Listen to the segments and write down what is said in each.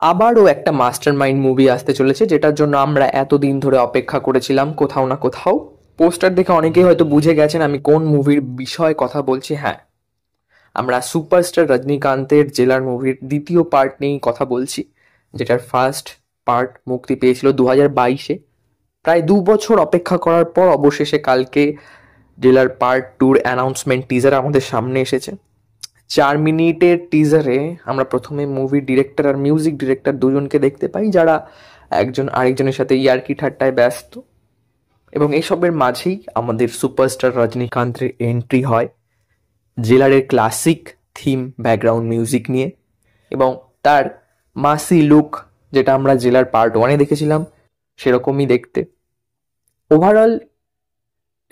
আবারও একটা master mind movie আসতে চলেছে, যেটার জন্য আমরা এতদিন ধরে অপেক্ষা করেছিলাম কোথাও না কোথাও। পোস্টার দেখে অনেকেই হয়তো বুঝে গেছেন আমি কোন মুভির বিষয়ে কথা বলছি। হ্যাঁ, আমরা সুপারস্টার রজনীকান্তের জেলার মুভির দ্বিতীয় পার্ট নিয়েই কথা বলছি, যেটার ফার্স্ট পার্ট মুক্তি পেয়েছিল 2022-এ। প্রায় 2 বছর অপেক্ষা করার পর অবশেষে কালকে জেলার পার্ট 2-র অ্যানাউন্সমেন্ট টিজার আমাদের সামনে এসেছে। 4 মিনিটের টিজারে আমরা প্রথমে মুভির ডিরেক্টর আর মিউজিক ডিরেক্টর দুজনকে দেখতে পাই, যারা একজন আরেকজনের সাথে ইয়ার্কি ঠাট্টায় ব্যস্ত। এবং এইসবের মাঝেই আমাদের সুপারস্টার রজনীকান্তের এন্ট্রি হয় জেলারের ক্লাসিক থিম ব্যাকগ্রাউন্ড মিউজিক নিয়ে, এবং তার মাসি লুক, যেটা আমরা জেলার পার্ট 1-এ দেখেছিলাম সেরকমই দেখতে। ওভারঅল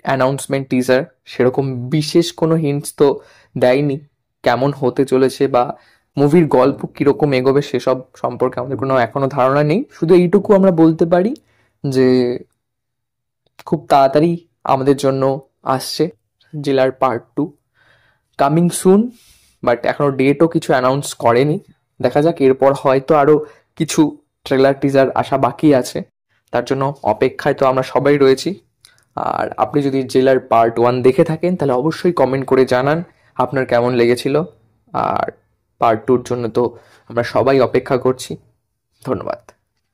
অ্যানাউন্সমেন্ট টিজার সেরকম বিশেষ কোনো হিন্টস তো দেয়নি কেমন হতে চলেছে বা মুভির গল্প কীরকম এগোবে সেসব সম্পর্কে আমাদের কোনো এখনো ধারণা নেই। শুধু এইটুকু আমরা বলতে পারি যে খুব তাড়াতাড়ি আমাদের জন্য আসছে জেলার পার্ট 2, কামিং সুন। বাট এখনো ডেটও কিছু অ্যানাউন্স করেনি, দেখা যাক। এরপর হয়তো আরও কিছু ট্রেলার টিজার আসা বাকি আছে, তার জন্য অপেক্ষায় তো আমরা সবাই রয়েছি। আর আপনি যদি জেলার পার্ট 1 দেখে থাকেন তাহলে অবশ্যই কমেন্ট করে জানান আপনার কেমন লেগেছিল। আর পার্ট 2-র জন্য তো আমরা সবাই অপেক্ষা করছি। ধন্যবাদ।